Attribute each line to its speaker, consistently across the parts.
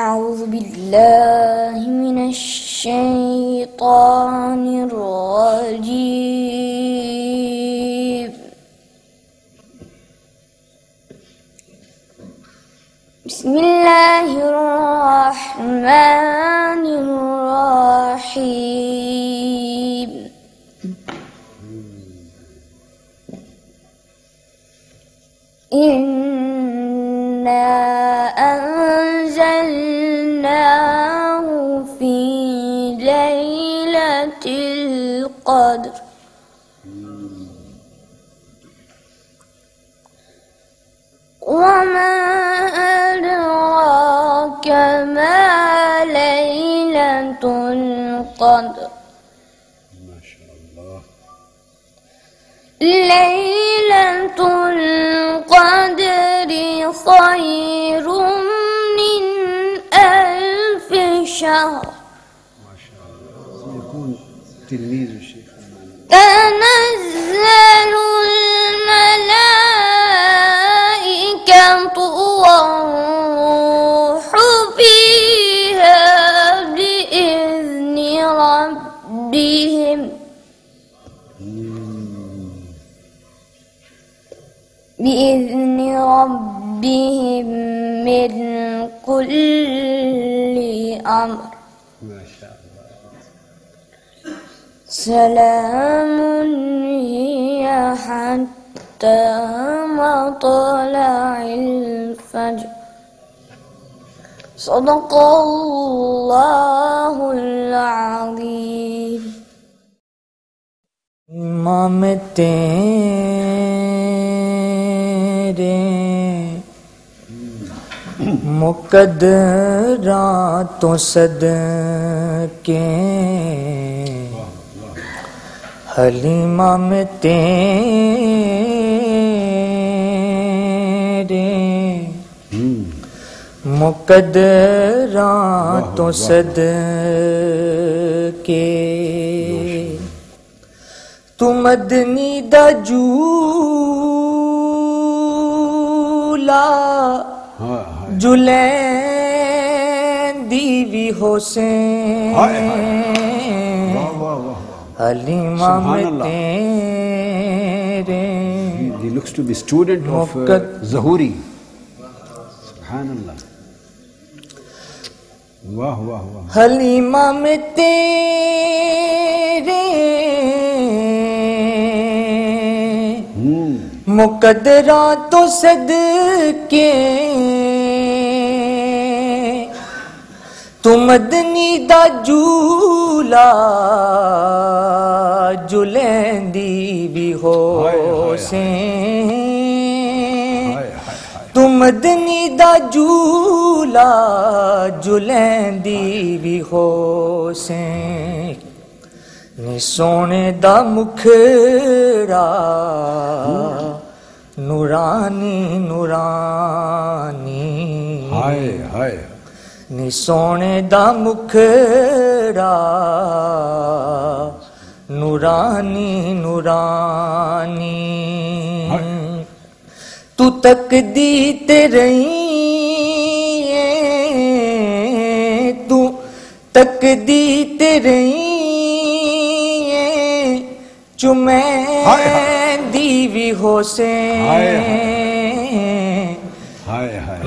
Speaker 1: أعوذ بالله من الشيطان الرجيم. بسم الله الرحمن الرحيم. إنا أنزلناه في ليلة القدر وما أدراك ما ليلة القدر.
Speaker 2: ما شاء الله.
Speaker 1: ليلة القدر خير من 1000 شهر.
Speaker 2: ما شاء الله. سيكون تلميذ الشيخ.
Speaker 1: تنزل الملائكة والروح فيها بإذن ربهم من كل أمر.
Speaker 2: ما شاء الله.
Speaker 1: سلام هي حتى مطلع الفجر. صدق الله العظيم.
Speaker 3: इमाम तेरे मुकद्दरां तो सदके हलीमा में तेरे मुकद्दरां तो सदके तू मदनी दा झूला जुलैंदी भी हुसैन हलीमा में तेरे.
Speaker 2: He looks to be student of Zahuri. Subhanallah. वाह वाह वाह.
Speaker 3: हलीमा में तेरे मुकद्दरा तो सदके तू मदनी दा झूला जुलैंदी भी हुसैन. तू मदनी दा झूला जुलैंदी भी हुसैन. नी सोने दा मुखड़ा नूरानी नूरानी.
Speaker 2: हाय हाय.
Speaker 3: नी सोने दा मुखड़ा नूरानी नूरानी. तू तकदी ते रही तू तकदी ते रही चुमैंदी भी हुसैन.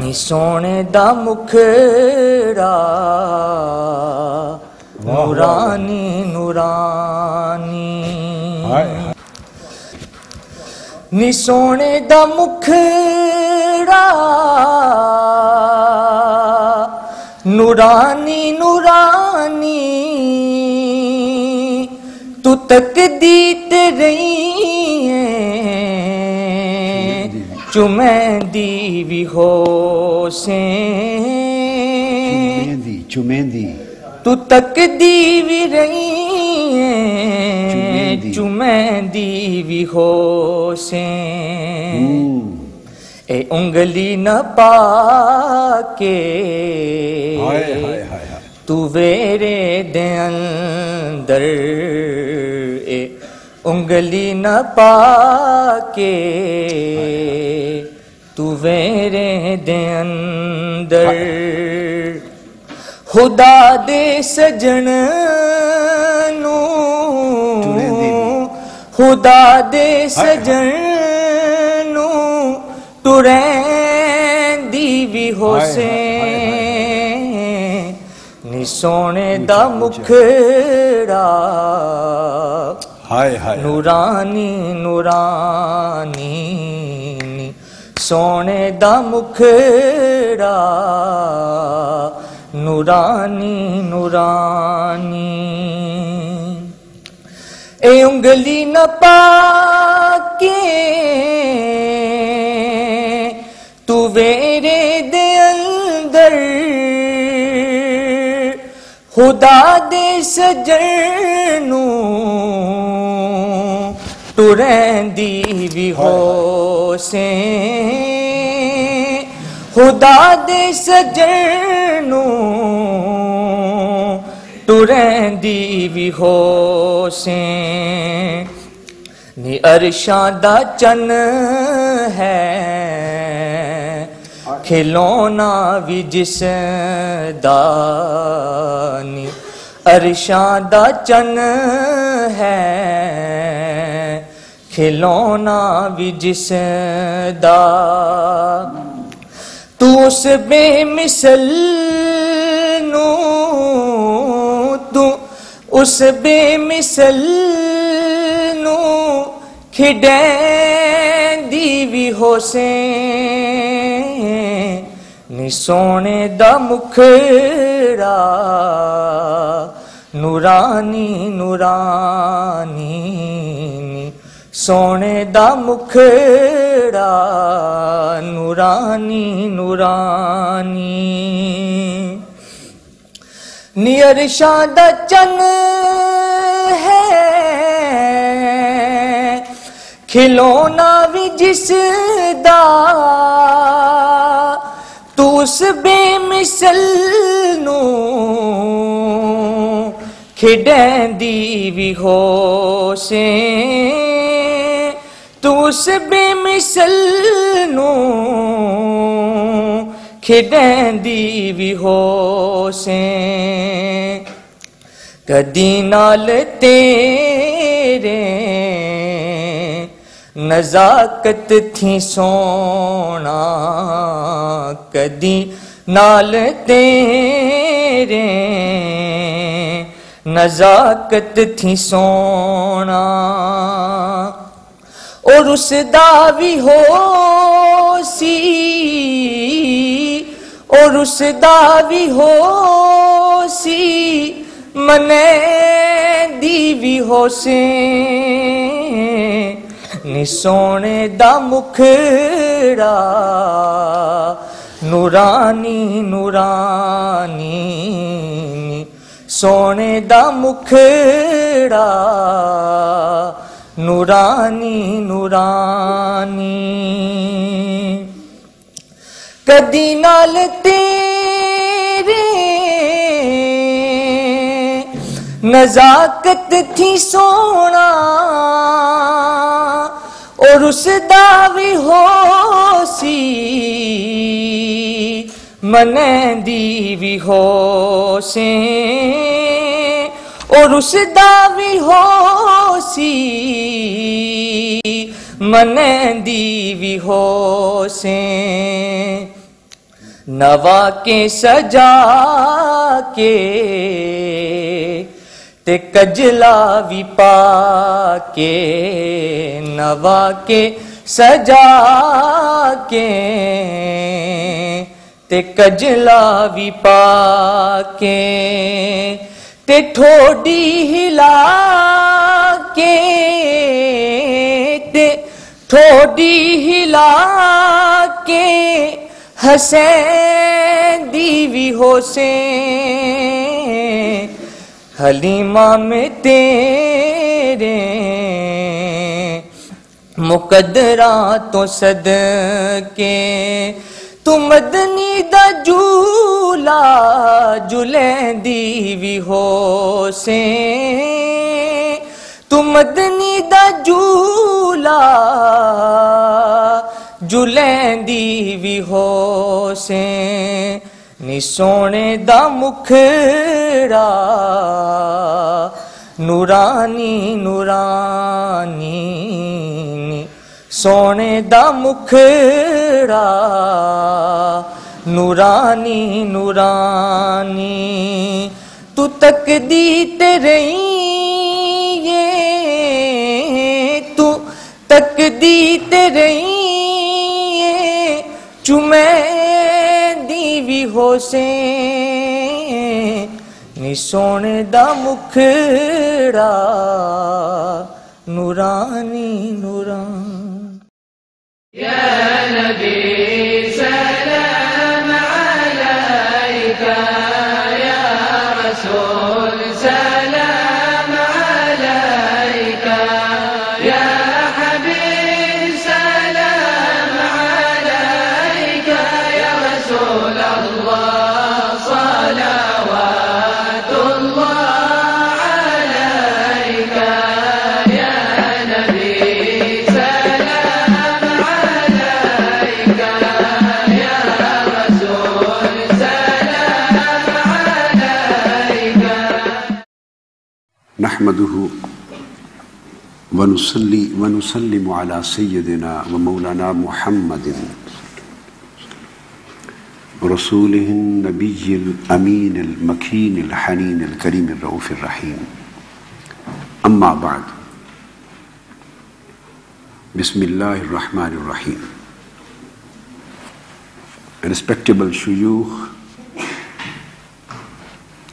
Speaker 3: नी सोने दा मुखड़ा नूरानी नूरानी. नी सोने दा मुखड़ा नूरानी नूरानी. तू तकदी ते रही चुमैंदी भी हुसैन.
Speaker 2: चुमेंदी.
Speaker 3: तू तकदी भी रही चुमैंदी भी हुसैन. ए उंगली न पाके तू वेरे दे अंदर ए उंगली न पाके तू वेरे दे अंदर खुदा दे सजन नू खुदा दे सजन नू टुरैंदी भी होसे नी सोने दा मुखड़ा नूरानी नूरानी नी सोने दा मुखड़ा नूरानी नूरानी ए उंगली न पाके तू वेरे दे अंदर खुदा दे सजन नू टुरैंदी भी होसे खुदा दे सजन नू टुरैंदी भी होसे नी अरशां दा चन है खिलौना भी जिस दानी अरशां दा चन है खिलौना भी जिस दा तू उस बेमिसल नू तू उस बेमिसल नू खिडैंदी भी होसे नी सोने दा मुखड़ा नूरानी नूरानी नी सोने दा मुखड़ा नूरानी नूरानी नी अरशां दा चन है खिलौना भी जिस दा तू उस बेमिसल नू खिडैंदी भी होसे तू उस बेमिसल नू खिडैंदी भी होसे कदी नाल तेरे नजाकत थी सोना कदी नाल तेरे नजाकत थी सोना और उसदा भी हो सी और उसदा भी हो सी मने दी भी हो से नी सोने दा मुखड़ा नूरानी नूरानी नी सोने दा मुखड़ा नूरानी नूरानी कदी नाल तेरे नजाकत थी सोना और उसदा भी हो सी मनेंदी भी हो से और उसदा भी हो सी मनेंदी भी हो से नवा के सजा के ते कजला भी पाके नवा के सजा के ते कजला भी पाके ते ठोडी हिला के ते ठोडी हिला के हसैंदी भी हो से हलीमा में तेरे मुकद्दरा तो सदके तू मदनी दा झूला झुलेंदी भी हो से तू मदनी दा झूला झुलेंदी भी हो से ਨੀ ਸੋਹਣੇ ਦਾ ਮੁਖੜਾ ਨੂਰਾਨੀ ਨੂਰਾਨੀ ਨੀ ਸੋਹਣੇ ਦਾ ਮੁਖੜਾ ਨੂਰਾਨੀ ਨੂਰਾਨੀ ਤੂੰ ਤੱਕਦੀ ਤੇ ਰਹੀ ਏ ਤੂੰ ਤੱਕਦੀ ਤੇ ਰਹੀ ਏ ਚੁਮੈਂਦੀ ਵੀ ਹੋਸੇ ਨੀ ਸੋਹਣੇ ਦਾ ਮੁਖੜਾ ਨੂਰਾਨੀ ਨੂਰਾਨੀ ਯਾ ਨਬੀ ਸਲਾਮ ਅਲੈਕਾ ਯਾ ਰਸੂਲ ਸਲਾਮ ਅਲੈਕਾ ਯਾ ਹਬੀਬ ਸਲਾਮ ਅਲੈਕਾ ਯਾ ਰਸੂਲ ਅੱਲਾਹ ਸਲਾਵਾਤullah ਅਲੈਕਾ ਯਾ ਨਬੀ
Speaker 2: نحمده ونصلي ونسلم على سيدنا ومولانا محمد رسوله النبي الأمين المكين الحنين الكريم الرؤوف الرحيم أما بعد بسم الله الرحمن الرحيم. Respectable shuyukh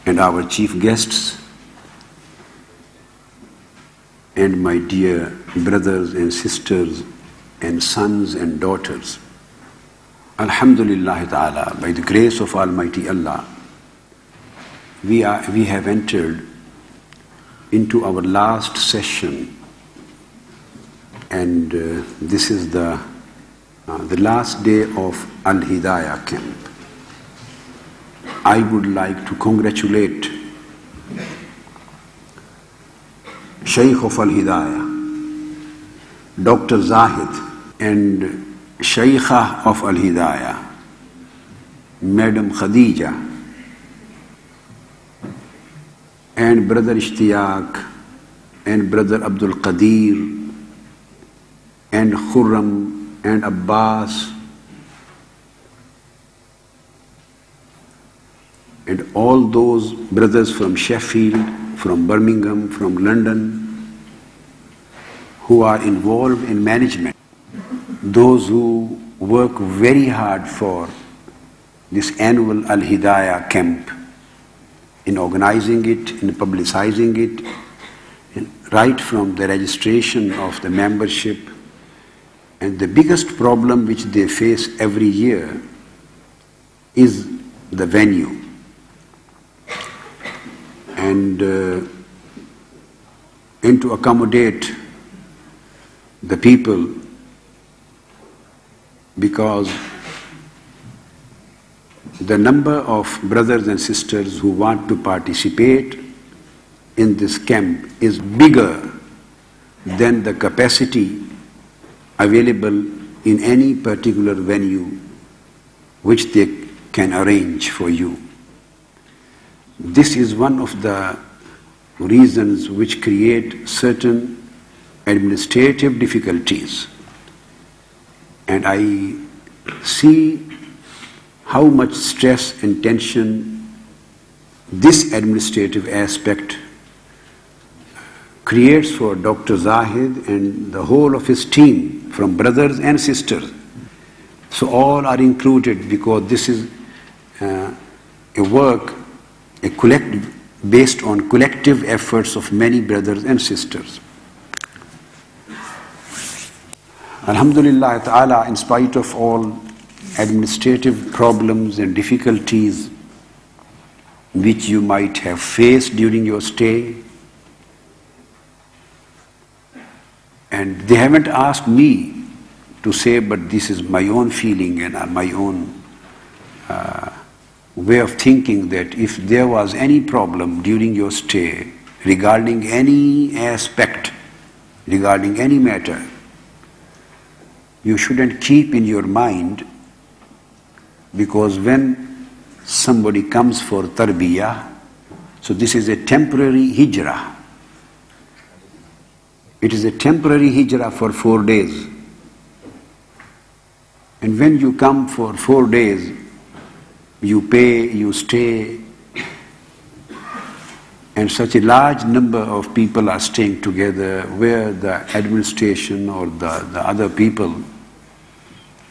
Speaker 2: and our chief guests and my dear brothers and sisters and sons and daughters, Alhamdulillah Ta'ala, by the grace of Almighty Allah, we have entered into our last session, and this is the last day of Al-Hidaya camp. I would like to congratulate Shaykh of Al-Hidaya, Dr. Zahid, and Shaykha of Al-Hidaya, Madam Khadija, and Brother Ishtiyaq, and Brother Abdul Qadir, and Khurram, and Abbas, and all those brothers from Sheffield, from Birmingham, from London, who are involved in management, those who work very hard for this annual Al-Hidaya camp, in organizing it, in publicizing it, right from the registration of the membership. And the biggest problem which they face every year is the venue. And to accommodate the people, because the number of brothers and sisters who want to participate in this camp is bigger than the capacity available in any particular venue which they can arrange for you. This is one of the reasons which create certain administrative difficulties. And I see how much stress and tension this administrative aspect creates for Dr. Zahid and the whole of his team, from brothers and sisters. So all are included, because this is a work, based on collective efforts of many brothers and sisters. Alhamdulillah Ta'ala, in spite of all administrative problems and difficulties which you might have faced during your stay, and they haven't asked me to say, but this is my own feeling and my own way of thinking, that if there was any problem during your stay regarding any aspect, regarding any matter, you shouldn't keep in your mind, because when somebody comes for tarbiyah, so this is a temporary hijrah. It is a temporary hijrah for 4 days. And when you come for 4 days, you pay, you stay, and such a large number of people are staying together where the administration or the other people,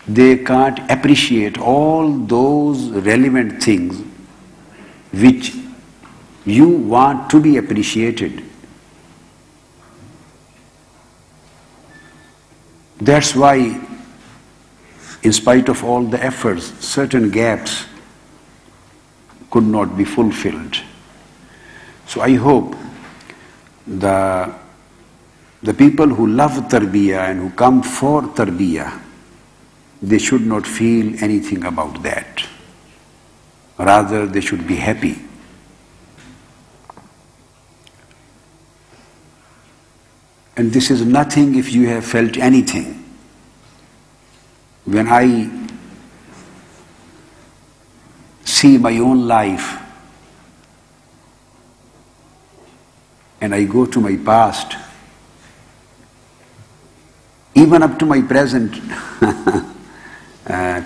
Speaker 2: they can't appreciate all those relevant things which you want to be appreciated. That's why, in spite of all the efforts, certain gaps could not be fulfilled. So I hope the people who love tarbiyah and who come for tarbiyah, they should not feel anything about that. Rather, they should be happy. And this is nothing if you have felt anything. When I see my own life and I go to my past, even up to my present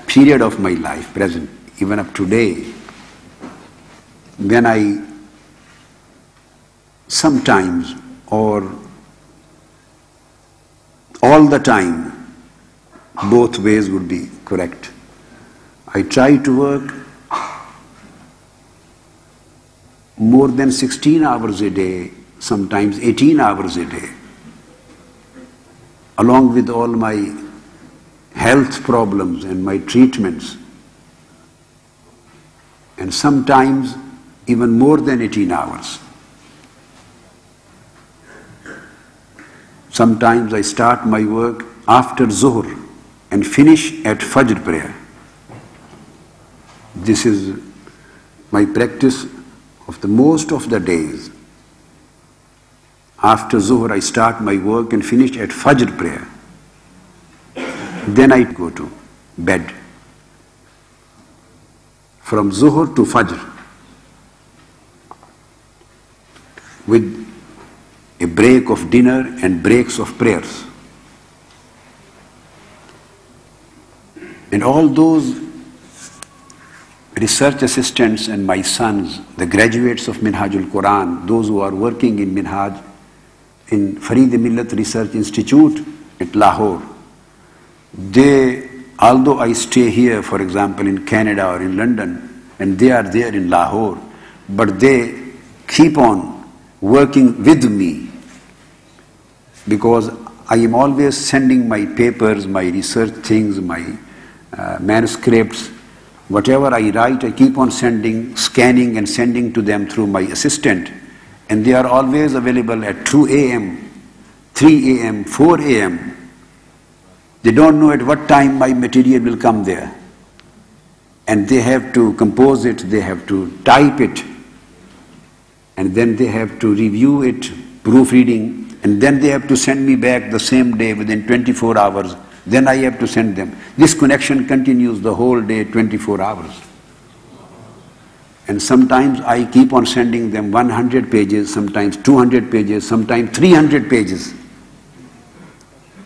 Speaker 2: period of my life, present, even up to today, when I sometimes or all the time, both ways would be correct, I try to work more than 16 hours a day, sometimes 18 hours a day, along with all my health problems and my treatments, and sometimes even more than 18 hours. Sometimes I start my work after Zuhr and finish at Fajr prayer. This is my practice of the most of the days. After Zuhr I start my work and finish at Fajr prayer. Then I go to bed. From Zuhr to Fajr, with a break of dinner and breaks of prayers. And all those research assistants and my sons, the graduates of Minhajul Quran, those who are working in Minhaj, in Farid-e-Millat Research Institute at Lahore, they, although I stay here, for example, in Canada or in London, and they are there in Lahore, but they keep on working with me, because I am always sending my papers, my research things, my manuscripts, whatever I write, I keep on sending, scanning and sending to them through my assistant, and they are always available at 2 a.m., 3 a.m., 4 a.m. They don't know at what time my material will come there. And they have to compose it, they have to type it, and then they have to review it, proofreading, and then they have to send me back the same day within 24 hours. Then I have to send them. This connection continues the whole day, 24 hours. And sometimes I keep on sending them 100 pages, sometimes 200 pages, sometimes 300 pages,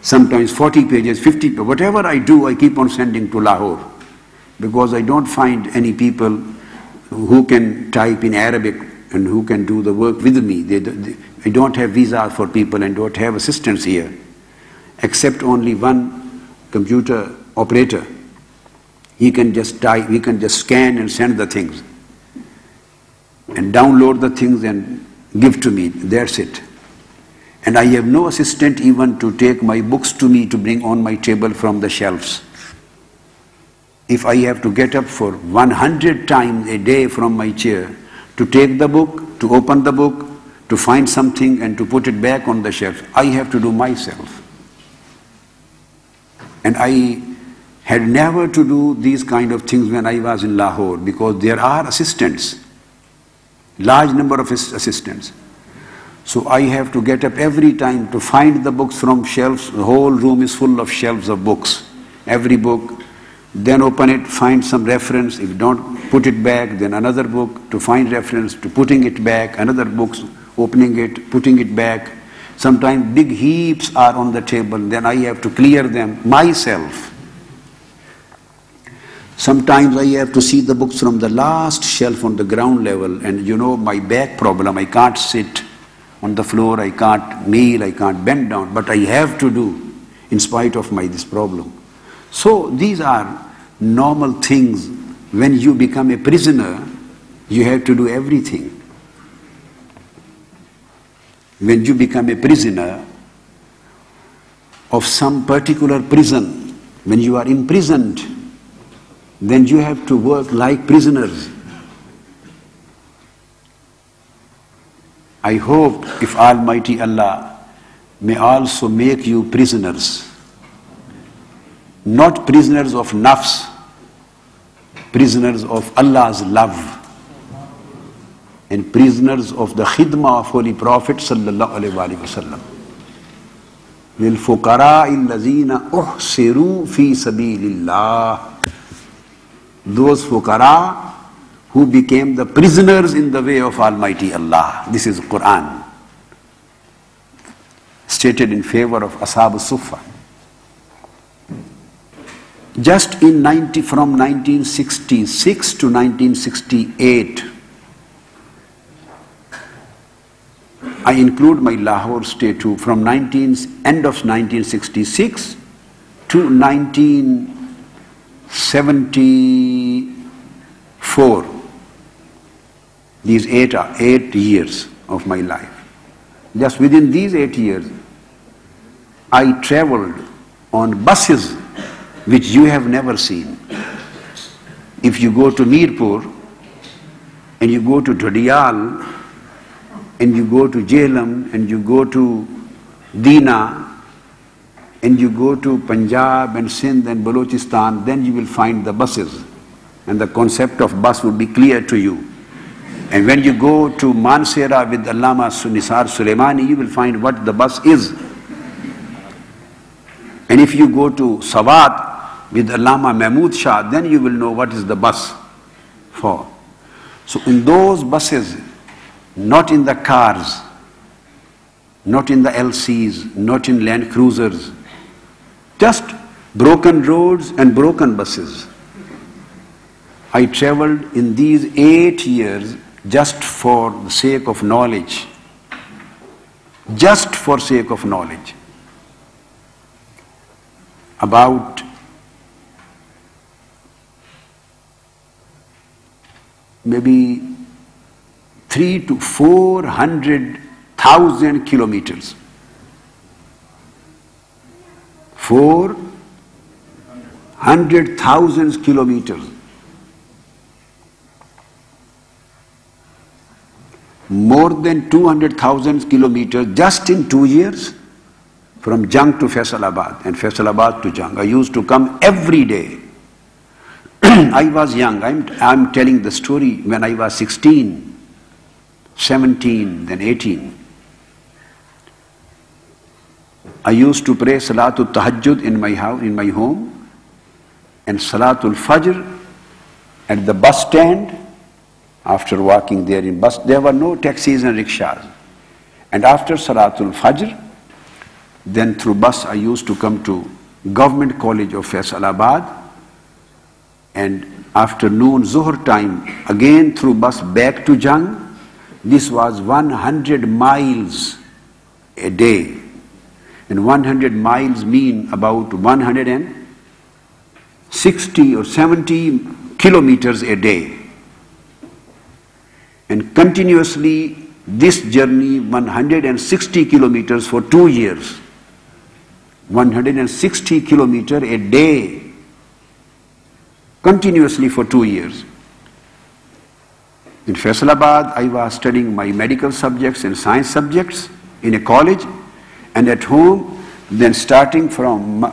Speaker 2: sometimes 40 pages, 50 pages. Whatever I do, I keep on sending to Lahore, because I don't find any people who can type in Arabic and who can do the work with me. I don't have visa for people and don't have assistants here, except only one computer operator. He can just type, he can just scan and send the things and download the things and give to me. That's it. And I have no assistant even to take my books to me to bring on my table from the shelves. If I have to get up for 100 times a day from my chair to take the book, to open the book, to find something and to put it back on the shelf, I have to do myself. And I had never to do these kind of things when I was in Lahore, because there are assistants, large number of assistants. So I have to get up every time to find the books from shelves. The whole room is full of shelves of books. Every book then open it, find some reference. If you don't, put it back, then another book to find reference, to putting it back, another book, opening it, putting it back. Sometimes big heaps are on the table, then I have to clear them myself. Sometimes I have to see the books from the last shelf on the ground level, and you know my back problem, I can't sit on the floor, I can't kneel, I can't bend down, but I have to do in spite of this problem. So these are normal things. When you become a prisoner, you have to do everything. When you become a prisoner of some particular prison, when you are imprisoned, then you have to work like prisoners. I hope if Almighty Allah may also make you prisoners. Not prisoners of nafs, prisoners of Allah's love, and prisoners of the khidmah of Holy Prophet sallallahu alaihi wasallam. لِلْفُقَرَاءِ الَّذِينَ أُحْصِرُوا فِي سَبِيلِ اللَّهِ. Those fuqara who became the prisoners in the way of Almighty Allah. This is Quran, stated in favor of Ashab al-Suffah. Just from 1966 to 1968, I include my Lahore stay too, from end of 1966 to 1974. These 8 years of my life. Just within these 8 years, I traveled on buses which you have never seen. If you go to Mirpur, and you go to Dhadiyal, and you go to Jhelum, and you go to Dina, and you go to Punjab and Sindh and Balochistan, then you will find the buses. And the concept of bus will be clear to you. And when you go to Mansehra with Allama Nisar Sulaimani, you will find what the bus is. And if you go to Sawat with Allama Mahmud Shah, then you will know what is the bus for. So in those buses, not in the cars, not in the LCs, not in Land Cruisers, just broken roads and broken buses. I traveled in these 8 years just for the sake of knowledge. Just for sake of knowledge. About maybe 300,000 to 400,000 kilometers. 400,000 kilometers. More than 200,000 kilometers just in 2 years, from Jung to Faisalabad and Faisalabad to Jung. I used to come every day. I was young. I'm telling the story when I was 16, 17, then 18. I used to pray Salatul Tahajjud in my house, in my home, and Salatul Fajr at the bus stand. After walking there in bus, there were no taxis and rickshaws. And after Salatul Fajr, then through bus I used to come to Government College of Faisalabad, and after noon Zuhr time, again through bus back to Jung. This was 100 miles a day. And 100 miles mean about 160 or 70 kilometers a day. And continuously this journey 160 kilometers for 2 years. 160 kilometers a day. Continuously for 2 years. In Faisalabad, I was studying my medical subjects and science subjects in a college, and at home, then starting from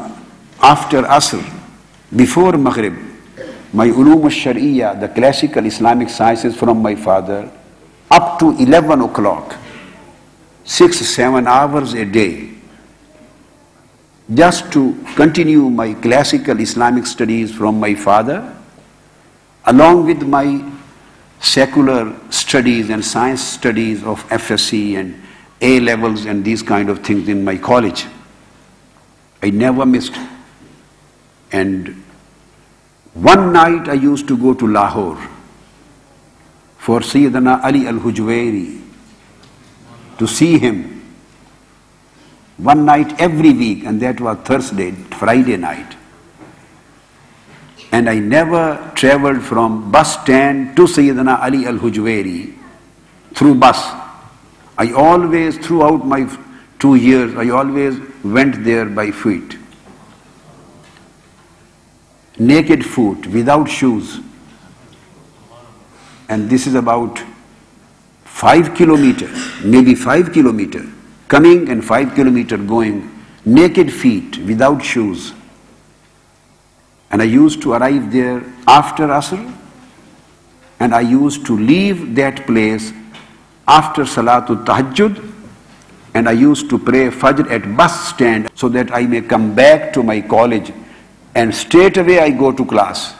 Speaker 2: after Asr, before Maghrib, my ulum al-Shari'ah, the classical Islamic sciences from my father, up to 11 o'clock, 6-7 hours a day. just to continue my classical Islamic studies from my father, along with my secular studies and science studies of FSC and A levels and these kind of things in my college. I never missed. And one night I used to go to Lahore for Sayyidina Ali al-Hujwairi, to see him one night every week, and that was Friday night. And I never traveled from bus stand to Sayyidina Ali al-Hujwairi through bus. I always, throughout my 2 years, I always went there by feet. Naked foot, without shoes. And this is about 5 kilometers, maybe 5 kilometers, coming and 5 kilometers going, naked feet, without shoes. And I used to arrive there after Asr, and I used to leave that place after Salatul Tahajjud, and I used to pray Fajr at bus stand so that I may come back to my college, and straight away I go to class.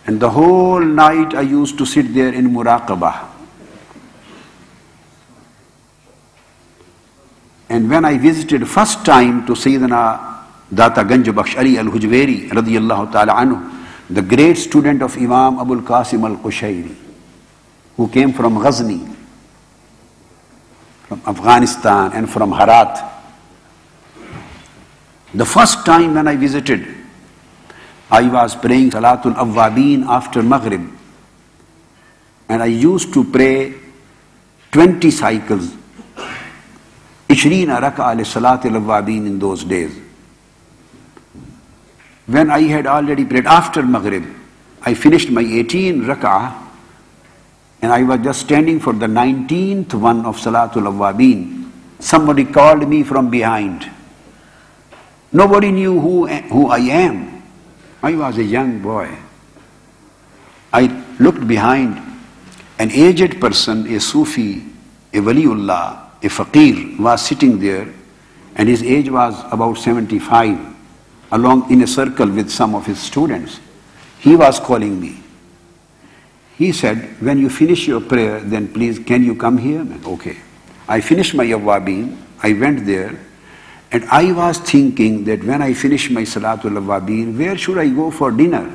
Speaker 2: And the whole night I used to sit there in Muraqabah. And when I visited first time to Sayyidina Data Ganj Bakhsh Ali al-Hujwairi radiyallahu ta'ala anhu, the great student of Imam Abul Qasim al-Qushayri, who came from Ghazni, from Afghanistan and from Herat. The first time when I visited, I was praying Salatul Awwabin after Maghrib, and I used to pray 20 cycles, 20 rak'ah Salatul Awwabin in those days. When I had already prayed after Maghrib, I finished my 18 rak'ah, and I was just standing for the 19th one of Salatul Awwabin. Somebody called me from behind. Nobody knew who I am. I was a young boy. I looked behind. An aged person, a Sufi, a Waliullah, a Faqir, was sitting there, and his age was about 75, along in a circle with some of his students. He was calling me. He said, when you finish your prayer, then please, can you come here? Okay. I finished my Awwabin, I went there, and I was thinking that when I finish my Salatul Awwabin, where should I go for dinner?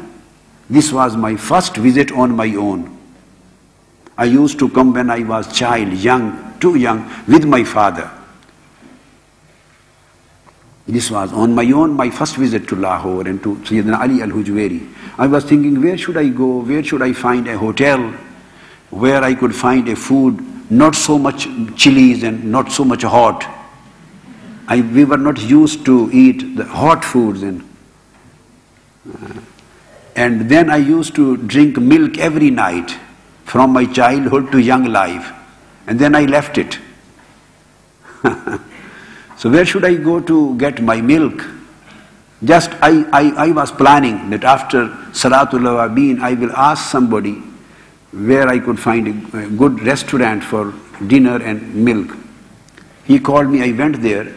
Speaker 2: This was my first visit on my own. I used to come when I was child, young, too young, with my father. This was on my own, my first visit to Lahore and to Sayyidina Ali al-Hujwairi. I was thinking, where should I go? Where should I find a hotel where I could find a food, not so much chilies and not so much hot. We were not used to eat the hot foods. And then I used to drink milk every night from my childhood to young life. And then I left it. So where should I go to get my milk? Just I was planning that after Salatul Awwabin I will ask somebody where I could find a good restaurant for dinner and milk. He called me, I went there,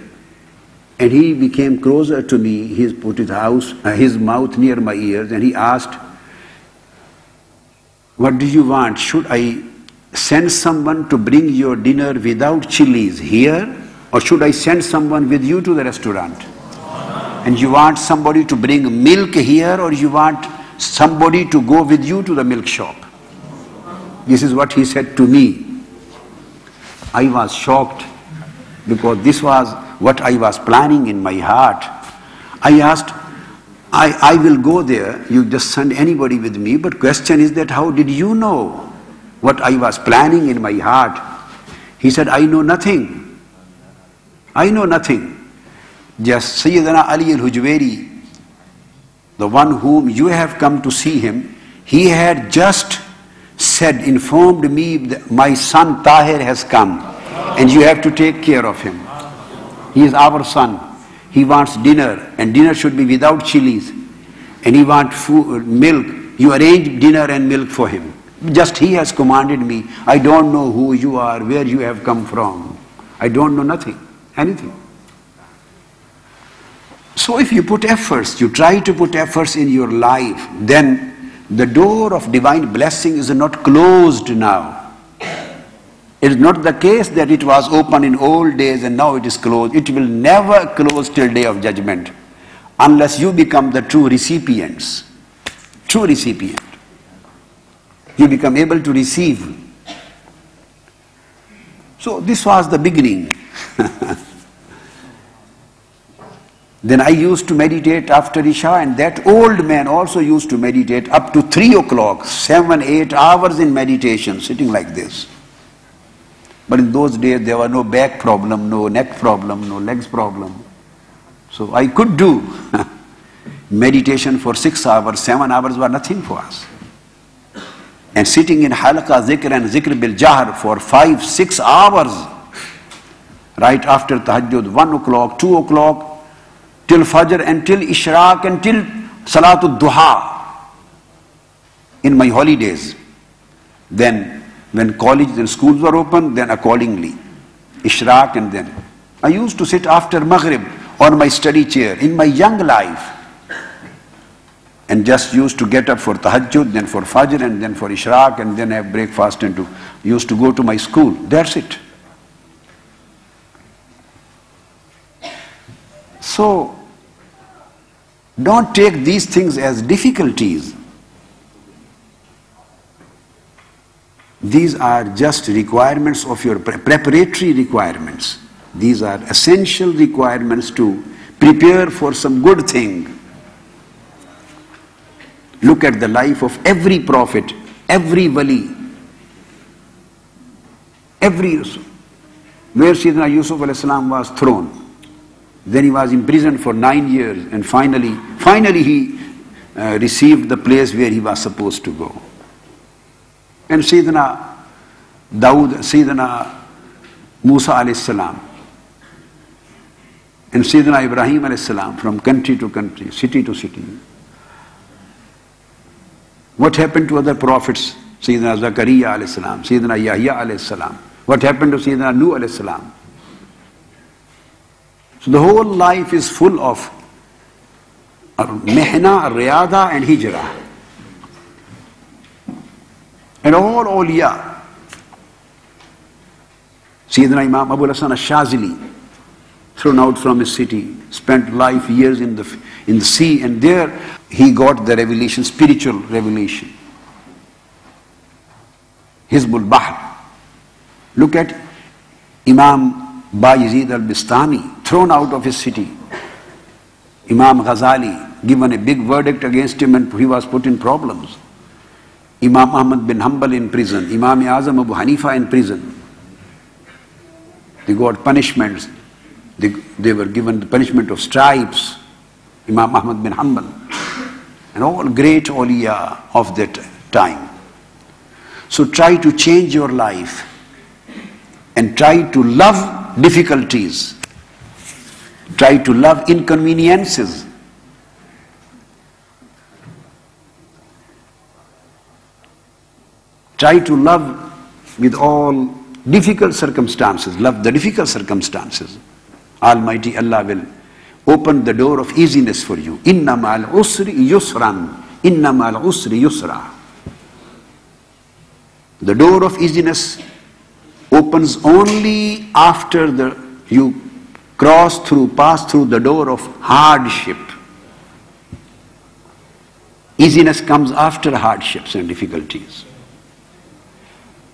Speaker 2: and he became closer to me. He put his mouth near my ears, and he asked, what do you want? Should I send someone to bring your dinner without chilies here, or should I send someone with you to the restaurant? And you want somebody to bring milk here, or you want somebody to go with you to the milk shop? This is what he said to me. I was shocked, because this was what I was planning in my heart. I asked, I will go there, you just send anybody with me, but question is that how did you know what I was planning in my heart? He said, I know nothing. I know nothing. Just Sayyidina Ali al-Hujwairi, the one whom you have come to see him, he had just informed me that my son Tahir has come and you have to take care of him. He is our son. He wants dinner, and dinner should be without chilies. And he wants food, milk. You arrange dinner and milk for him. Just he has commanded me. I don't know who you are, where you have come from. I don't know nothing, anything. So if you put efforts, you try to put efforts in your life, then the door of divine blessing is not closed now. It is not the case that it was open in old days and now it is closed. It will never close till day of judgment unless you become the true recipients. True recipient. You become able to receive. So this was the beginning. Then I used to meditate after Isha, and that old man also used to meditate up to 3 o'clock, 7, 8 hours in meditation, sitting like this. But in those days there was no back problem, no neck problem, no legs problem. So I could do meditation for 6 hours, 7 hours were nothing for us. And sitting in halqa zikr and zikr bil jahr for 5, 6 hours, right after tahajjud, 1 o'clock, 2 o'clock, till Fajr and till Ishraq and till Salatul Duha in my holidays. Then when college and schools were open, then accordingly, Ishraq, and then I used to sit after Maghrib on my study chair in my young life and just used to get up for Tahajjud, then for Fajr, and then for Ishraq, and then have breakfast and used to go to my school. That's it. So, don't take these things as difficulties. These are just requirements of your preparatory requirements. These are essential requirements to prepare for some good thing. Look at the life of every prophet, every wali, where Sayyidina Yusuf alayhi salam was thrown. Then he was imprisoned for 9 years, and finally he received the place where he was supposed to go. And Sayyidina Dawood, Sayyidina Musa alayhi salam, and Sayyidina Ibrahim alayhi salam, from country to country, city to city. What happened to other prophets? Sayyidina Zakaria alayhi salam, Sayyidina Yahya alayhi salam. What happened to Sayyidina Nuh alayhi salam? So the whole life is full of mihna, riyada and hijrah. And all awliya. Sayyidina Imam Abu Hasan al-Shazili, thrown out from his city, spent life years in the sea, and there he got the revelation, spiritual revelation. Hizbul Bahr. Look at Imam Bayezid al-Bistami, thrown out of his city. Imam Ghazali, given a big verdict against him, and he was put in problems. Imam Ahmad bin Hanbal in prison. Imam Azam Abu Hanifa in prison. They got punishments. They were given the punishment of stripes. Imam Ahmad bin Hanbal. And all great awliya of that time. So try to change your life and try to love difficulties. Try to love inconveniences. Try to love with all difficult circumstances. Love the difficult circumstances. Almighty Allah will open the door of easiness for you. Inna ma'al usri yusran. Inna ma'al usri yusra. The door of easiness opens only after you pass through the door of hardship. Easiness comes after hardships and difficulties.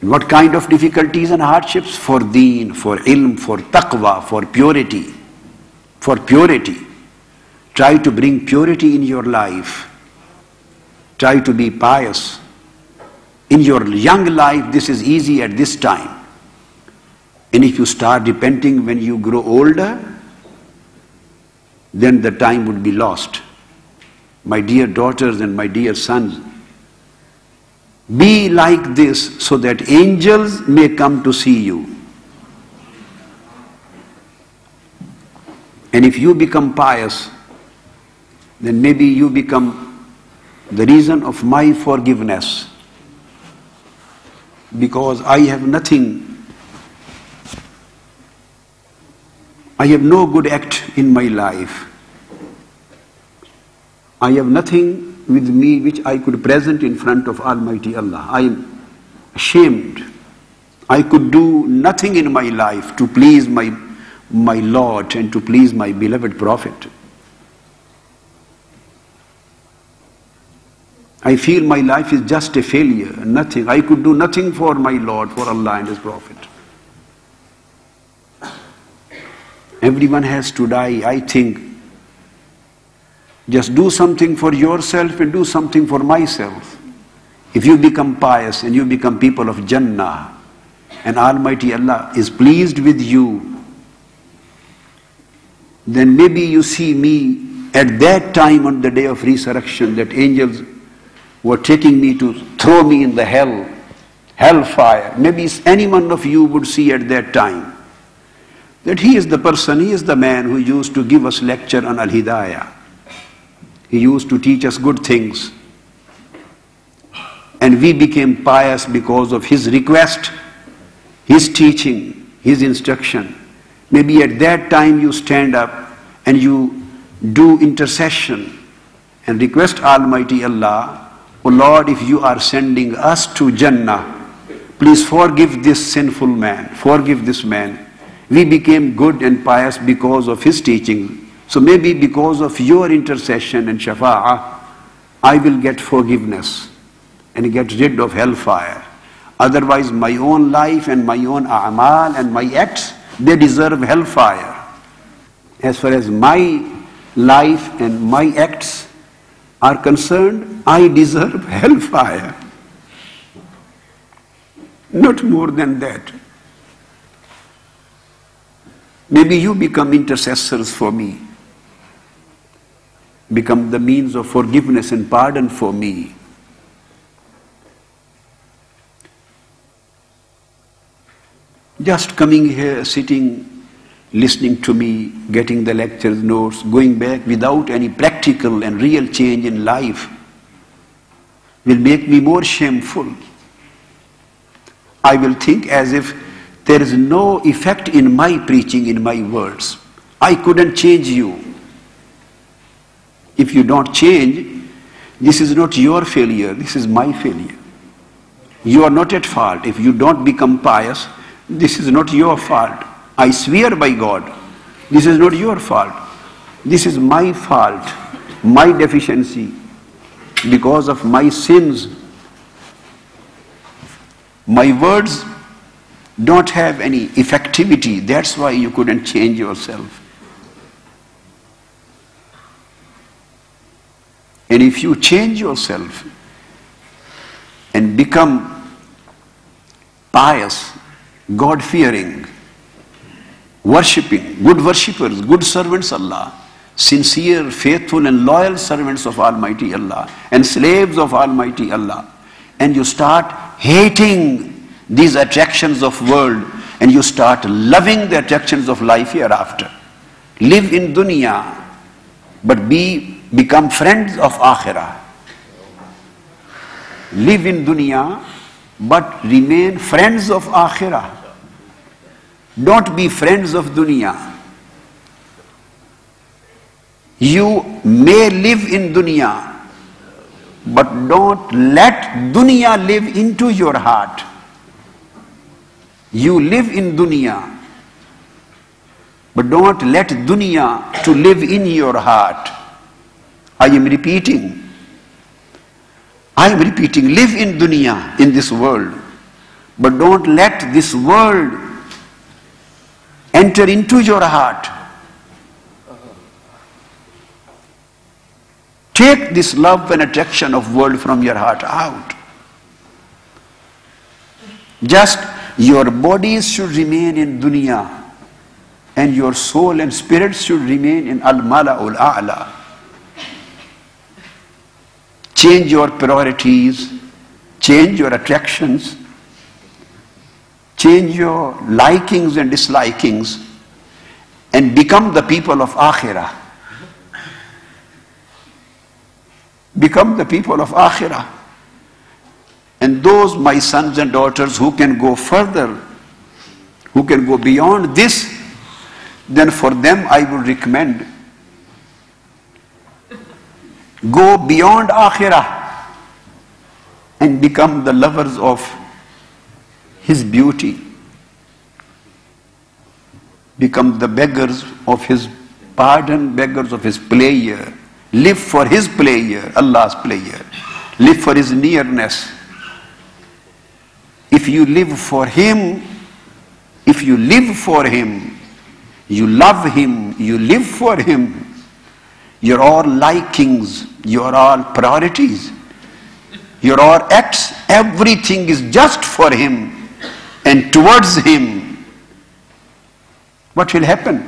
Speaker 2: And what kind of difficulties and hardships? For deen, for ilm, for taqwa, for purity. For purity. Try to bring purity in your life. Try to be pious. In your young life, this is easy at this time. And if you start repenting when you grow older, then the time would be lost. My dear daughters and my dear sons, be like this so that angels may come to see you. And if you become pious, then maybe you become the reason of my forgiveness. Because I have nothing, I have no good act in my life. I have nothing with me which I could present in front of Almighty Allah. I am ashamed. I could do nothing in my life to please my Lord and to please my beloved Prophet. I feel my life is just a failure, nothing. I could do nothing for my Lord, for Allah and His Prophet. Everyone has to die. I think just do something for yourself and do something for myself. If you become pious and you become people of Jannah and Almighty Allah is pleased with you, then maybe you see me at that time on the day of resurrection, that angels were taking me to throw me in the hellfire. Maybe any one of you would see at that time that he is the person, he is the man who used to give us lecture on Al-Hidaya. He used to teach us good things. And we became pious because of his request, his teaching, his instruction. Maybe at that time you stand up and you do intercession and request Almighty Allah, "Oh Lord, if you are sending us to Jannah, please forgive this sinful man, forgive this man." We became good and pious because of his teaching. So maybe because of your intercession and shafa'ah, I will get forgiveness and get rid of hellfire. Otherwise, my own life and my own a'mal and my acts, they deserve hellfire. As far as my life and my acts are concerned, I deserve hellfire. Not more than that. Maybe you become intercessors for me, become the means of forgiveness and pardon for me. Just coming here, sitting, listening to me, getting the lectures, notes, going back without any practical and real change in life will make me more shameful. I will think as if there is no effect in my preaching, in my words. I couldn't change you. If you don't change, this is not your failure, this is my failure. You are not at fault. If you don't become pious, this is not your fault. I swear by God, this is not your fault. This is my fault, my deficiency, because of my sins. My words don't have any effectivity. That's why you couldn't change yourself. And if you change yourself and become pious, God-fearing, worshipping, good worshippers, good servants of Allah, sincere, faithful and loyal servants of Almighty Allah and slaves of Almighty Allah, and you start hating these attractions of world and you start loving the attractions of life hereafter. Live in dunya, but become friends of akhirah. Live in dunya, but remain friends of akhirah. Don't be friends of dunya. You may live in dunya, but don't let dunya live into your heart. You live in dunya, but don't let dunya to live in your heart. I am repeating, live in dunya, in this world, but don't let this world enter into your heart. Take this love and attraction of world from your heart out. Just your bodies should remain in dunya and your soul and spirit should remain in al-mala'ul a'la. Change your priorities, change your attractions, change your likings and dislikings, and become the people of akhirah. Become the people of akhirah. And those, my sons and daughters, who can go further, who can go beyond this, then for them I would recommend go beyond Akhirah and become the lovers of His beauty, become the beggars of His pardon, beggars of His pleasure, live for His pleasure, Allah's pleasure, live for His nearness. If you live for Him, if you live for Him, you love Him, you live for Him, your all likings, your all priorities, your all acts, everything is just for Him and towards Him. What will happen?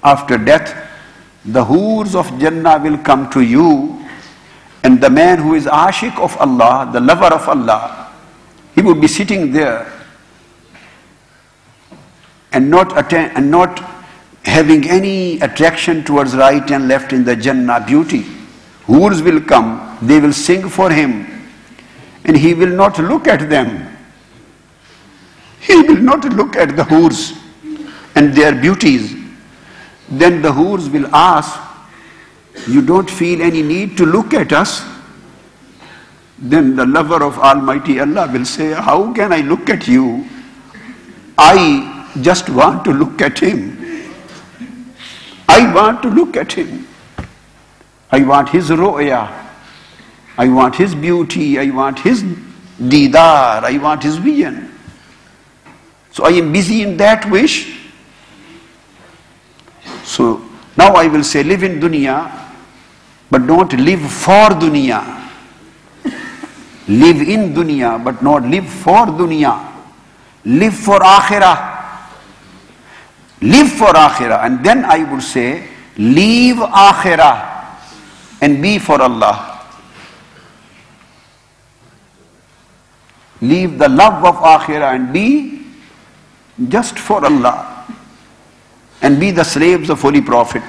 Speaker 2: After death, the hurs of Jannah will come to you, and the man who is ashik of Allah, the lover of Allah, he would be sitting there and not having any attraction towards right and left in the Jannah beauty. Hurs will come, they will sing for him, and he will not look at them. He will not look at the hurs and their beauties. Then the hurs will ask, you don't feel any need to look at us? Then the lover of Almighty Allah will say, how can I look at you? I just want to look at Him. I want to look at Him. I want His ru'ya. I want His beauty. I want His didar. I want His vision. So I am busy in that wish. So now I will say, live in dunya, but don't live for dunya. Live in dunya, but not live for dunya. Live for akhirah. Live for akhirah. And then I would say, leave akhirah and be for Allah. Leave the love of akhirah and be just for Allah. And be the slaves of Holy Prophet.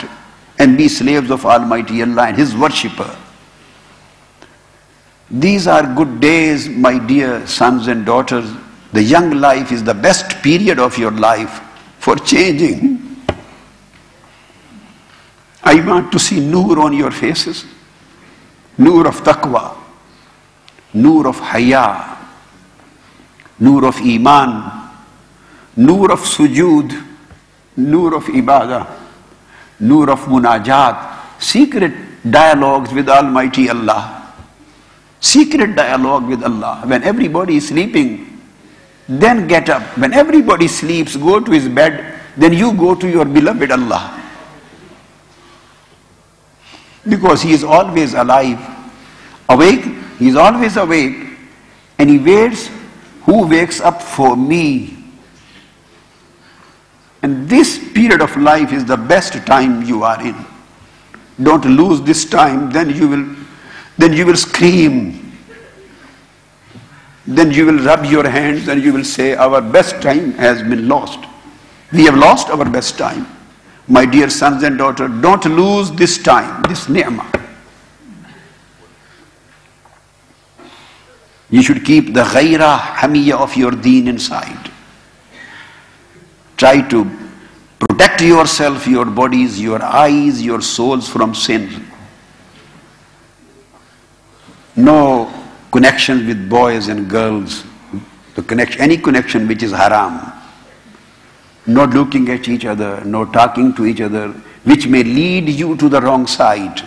Speaker 2: And be slaves of Almighty Allah and His worshipper. These are good days, my dear sons and daughters. The young life is the best period of your life for changing. I want to see noor on your faces. Noor of taqwa. Noor of haya. Noor of iman. Noor of sujood. Noor of ibadah. Noor of munajat. Secret dialogues with Almighty Allah. Secret dialogue with Allah. When everybody is sleeping, then get up. When everybody sleeps, go to his bed, then you go to your beloved Allah. Because He is always alive, awake, He is always awake, and He waits, who wakes up for me. And this period of life is the best time you are in. Don't lose this time, then you will scream. Then you will rub your hands and you will say, our best time has been lost. We have lost our best time. My dear sons and daughters, don't lose this time, this ni'mah. You should keep the ghairah, hamiyah of your deen inside. Try to protect yourself, your bodies, your eyes, your souls from sin. No connection with boys and girls, any connection which is haram. Not looking at each other, no talking to each other, which may lead you to the wrong side.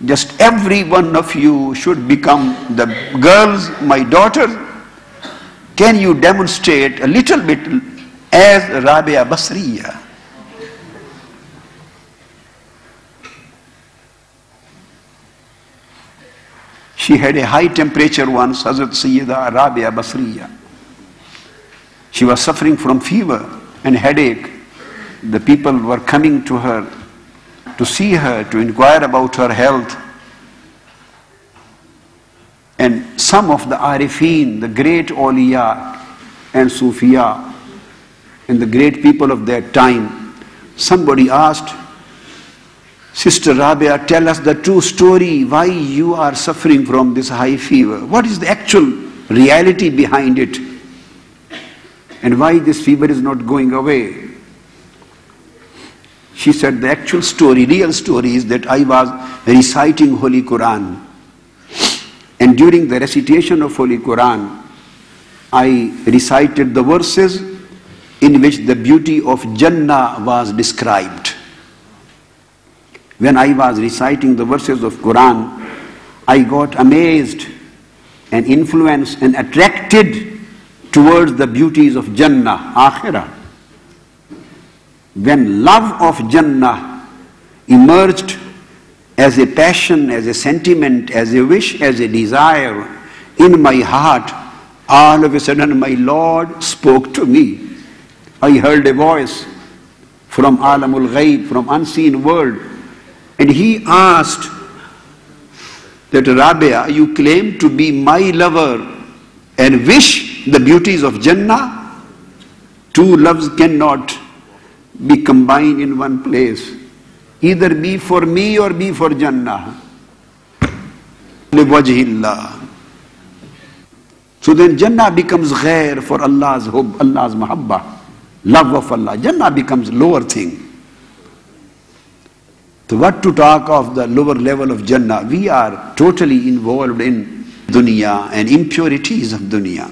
Speaker 2: Just every one of you should become the girls, my daughter. Can you demonstrate a little bit as Rabia Basriya? She had a high temperature once, Hazrat Sayyida Rabia Basriya. She was suffering from fever and headache. The people were coming to her to see her, to inquire about her health. And some of the Arifin, the great awliya and Sufiya, and the great people of that time, somebody asked, Sister Rabia, tell us the true story, why you are suffering from this high fever. What is the actual reality behind it? And why this fever is not going away? She said the actual story, real story is that I was reciting Holy Quran. And during the recitation of Holy Quran, I recited the verses in which the beauty of Jannah was described. When I was reciting the verses of Quran, I got amazed and influenced and attracted towards the beauties of Jannah, Akhirah. When love of Jannah emerged as a passion, as a sentiment, as a wish, as a desire in my heart, all of a sudden my Lord spoke to me. I heard a voice from Alamul Ghaib, from unseen world, and he asked that, Rabia, you claim to be my lover and wish the beauties of Jannah? Two loves cannot be combined in one place. Either be for me or be for Jannah. Liwajhillah. So then Jannah becomes ghair for Allah's hub, Allah's mahabbah, love of Allah. Jannah becomes lower thing. So what to talk of the lower level of Jannah? We are totally involved in dunya and impurities of dunya.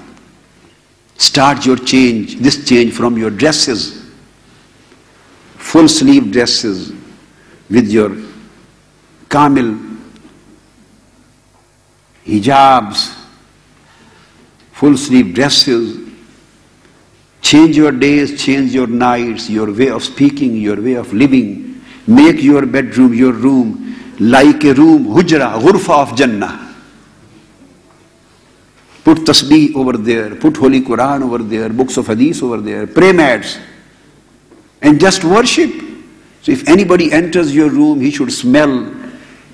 Speaker 2: Start your change, this change from your dresses, full sleeve dresses with your kamil hijabs, full sleeve dresses. Change your days, change your nights, your way of speaking, your way of living. Make your bedroom, your room, like a room, hujra, ghurfa of Jannah. Put tasbih over there, put Holy Quran over there, books of hadith over there, pray mats, and just worship. So if anybody enters your room, he should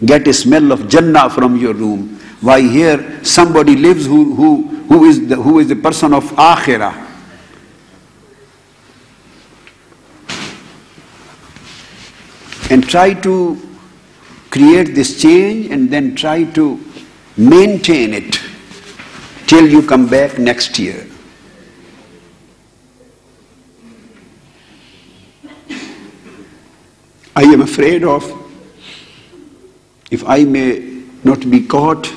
Speaker 2: get a smell of Jannah from your room. Why here somebody lives who is the person of Akhirah. And try to create this change and then try to maintain it till you come back next year. I am afraid of, if I may not be caught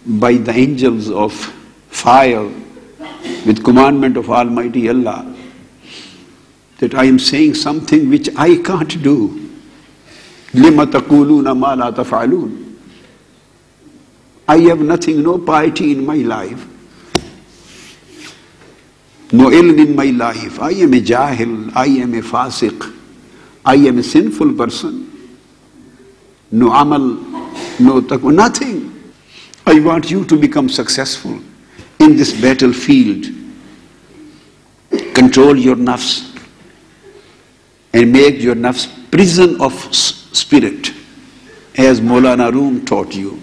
Speaker 2: by the angels of fire with commandment of Almighty Allah, that I am saying something which I can't do. لِمَ تَقُولُونَ مَا لَا تَفْعَلُونَ. I have nothing, no piety in my life, no ilm in my life. I am a jahil, I am a fasiq, I am a sinful person. No amal, no taqwa, nothing. I want you to become successful in this battlefield. Control your nafs and make your nafs prison of spirit, as Maulana Room taught you.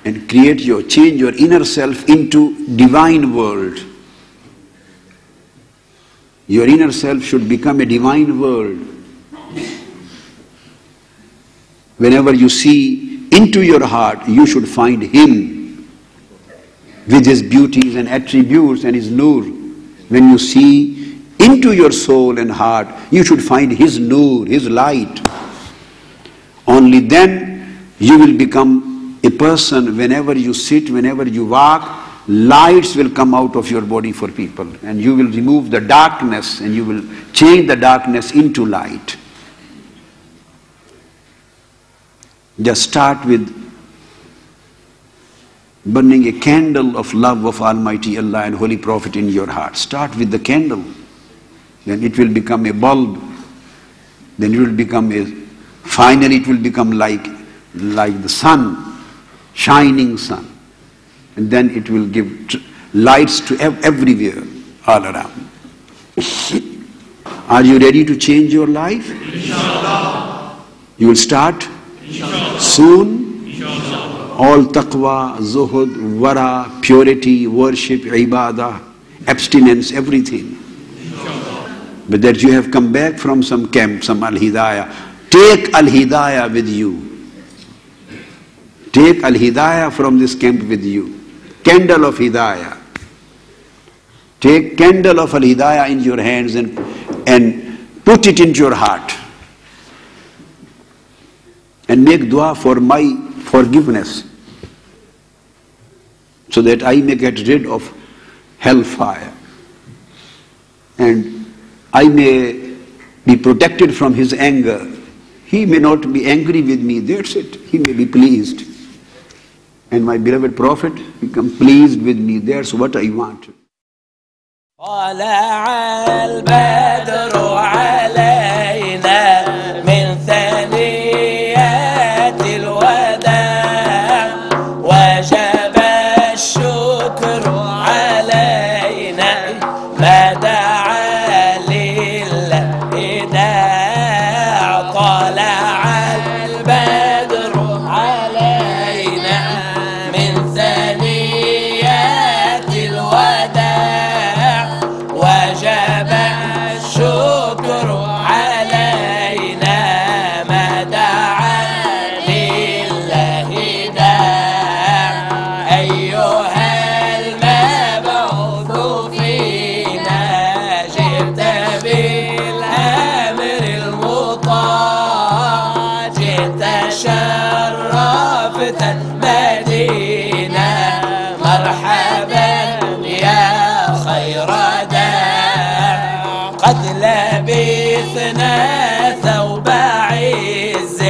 Speaker 2: And change your inner self into divine world. Your inner self should become a divine world. Whenever you see into your heart, you should find Him with His beauties and attributes and His nur. When you see into your soul and heart, you should find His nur, His light. Only then you will become a person. Whenever you sit, whenever you walk, lights will come out of your body for people, and you will remove the darkness and you will change the darkness into light. Just start with burning a candle of love of Almighty Allah and Holy Prophet in your heart. Start with the candle. Then it will become a bulb. Then it will become finally it will become like the sun, shining sun. And then it will give lights to everywhere, all around. Are you ready to change your life? Inshallah. You will start? Inshallah. Soon? Inshallah. All taqwa, zuhud, wara, purity, worship, ibadah, abstinence, everything. But that you have come back from some camp, some Al-Hidaya. Take Al-Hidaya with you. Take Al-Hidaya from this camp with you. Candle of Hidaya. Take candle of Al-Hidaya in your hands and put it into your heart. And make dua for my forgiveness, so that I may get rid of hellfire. And I may be protected from his anger. He may not be angry with me, that's it. He may be pleased. And my beloved Prophet become pleased with me. That's what I want.
Speaker 3: طلع البدر علينا من ثنيات الوداع وجب الشكر علينا ما دعا لله داع. طلع البدر علينا من ثنيات الوداع وجب الشكر علينا ما دعا لله داع. أيها المبعوث فينا جئت بالأمر المطاع جئت شرفت المدينة مرحبا يا خير داع. قد لبثنا ثوب عز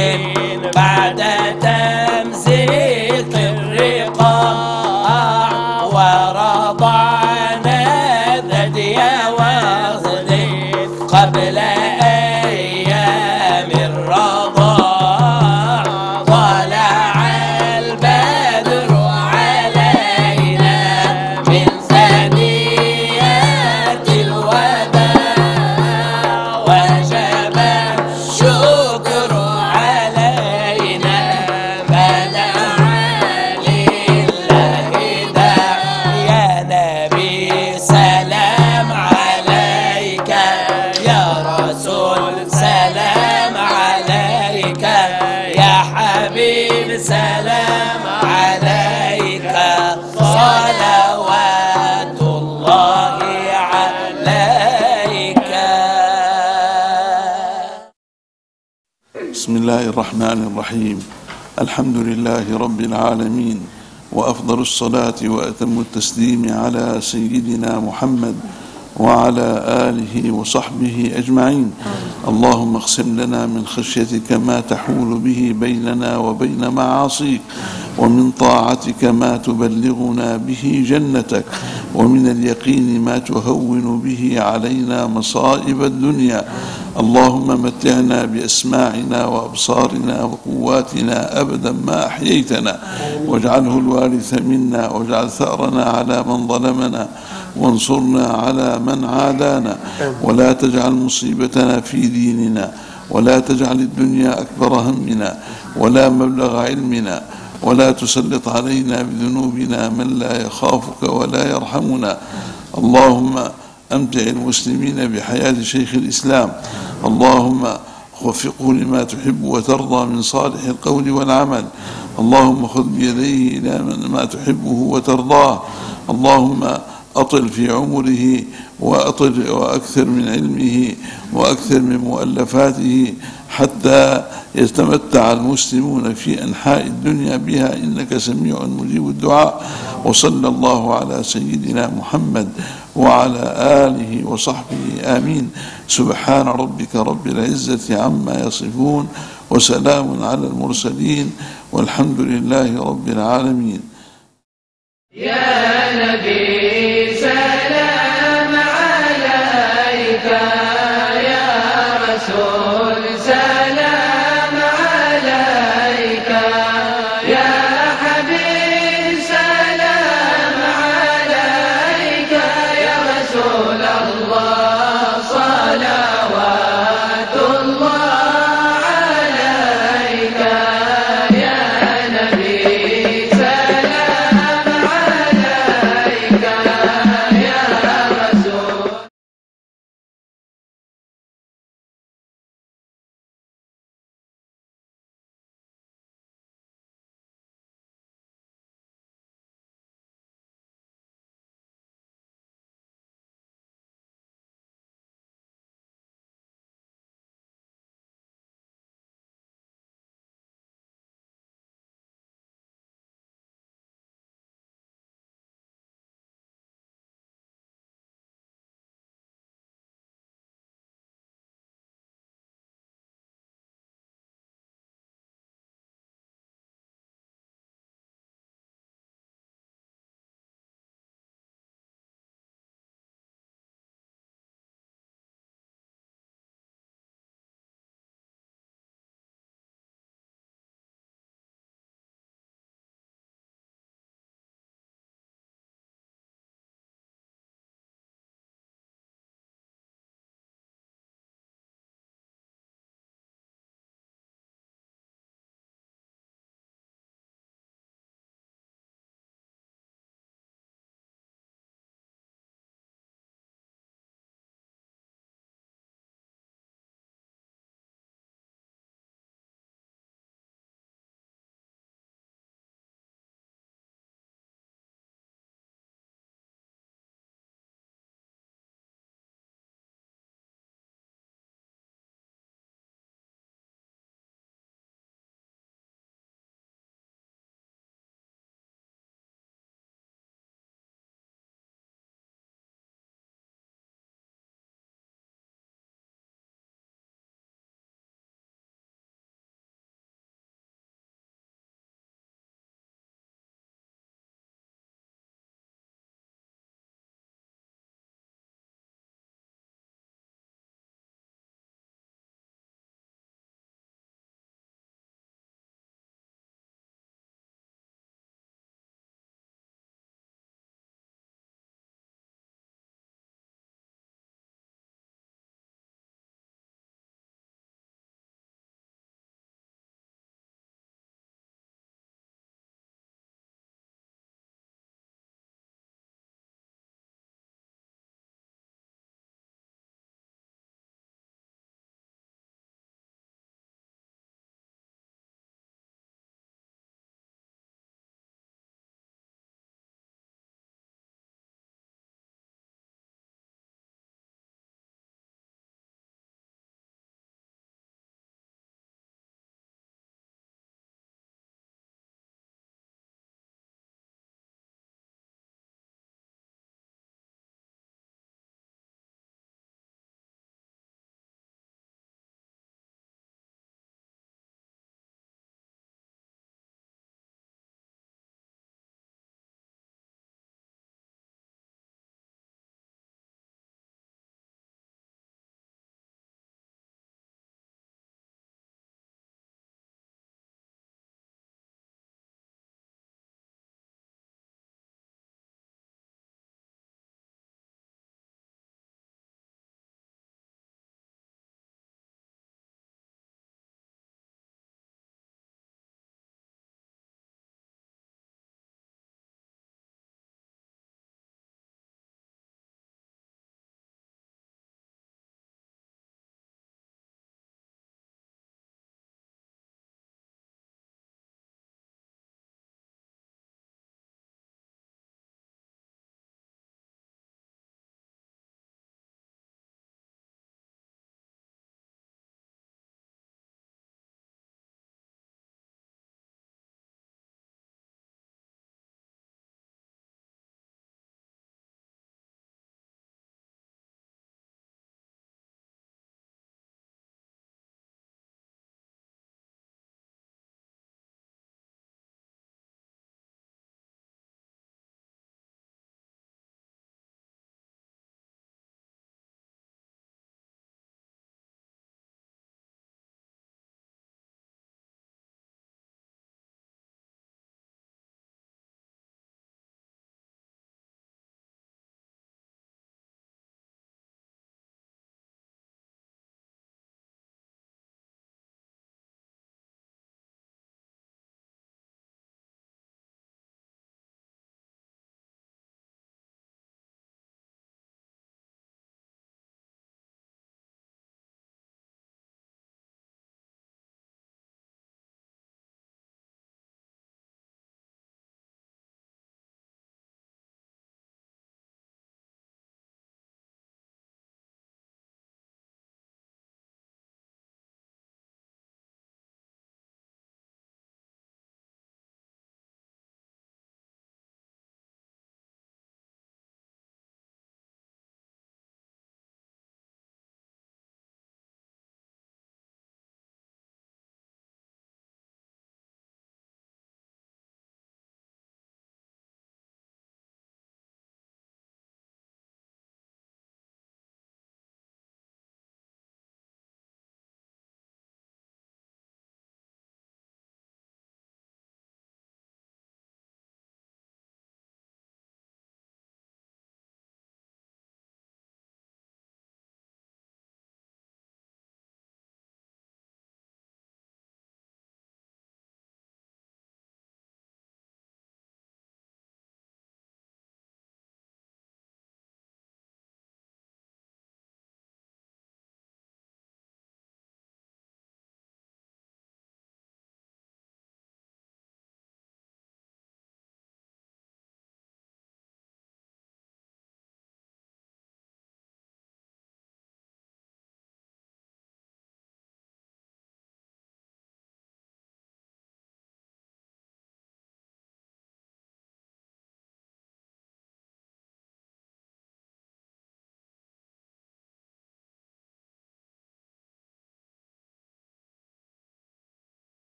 Speaker 3: بعد تمزيق الرقاع ورضعنا ثدي وغد قبل أيام الرضاع. طلع البدر علينا من ثنيات الوداع وجب الشكر علينا ما دعا لله داع. يا نبي سلام عليك يا رسول سلام عليك يا حبيب سلام عليك صلوات الله عليك.
Speaker 4: بسم الله الرحمن الرحيم. الحمد لله رب العالمين، وأفضل الصلاة وأتم التسليم على سيدنا محمد وعلى آله وصحبه أجمعين. اللهم اقسم لنا من خشيتك ما تحول به بيننا وبين معاصيك، ومن طاعتك ما تبلغنا به جنتك، ومن اليقين ما تهون به علينا مصائب الدنيا. اللهم متعنا بأسماعنا وأبصارنا وقواتنا أبدا ما أحييتنا، واجعله الوارث منا، واجعل ثأرنا على من ظلمنا، وانصرنا على من عادانا، ولا تجعل مصيبتنا في ديننا، ولا تجعل الدنيا أكبر همنا ولا مبلغ علمنا، ولا تسلط علينا بذنوبنا من لا يخافك ولا يرحمنا. اللهم أمتع المسلمين بحياة شيخ الإسلام. اللهم وفقه لما تحب وترضى من صالح القول والعمل. اللهم خذ بيديه إلى ما تحبه وترضاه. اللهم أطل في عمره وأكثر من علمه وأكثر من مؤلفاته حتى يتمتع المسلمون في أنحاء الدنيا بها، إنك سميع مجيب الدعاء. وصلى الله على سيدنا محمد وعلى آله وصحبه آمين. سبحان ربك رب العزة عما يصفون، وسلام على المرسلين، والحمد لله رب العالمين.
Speaker 5: يا نبي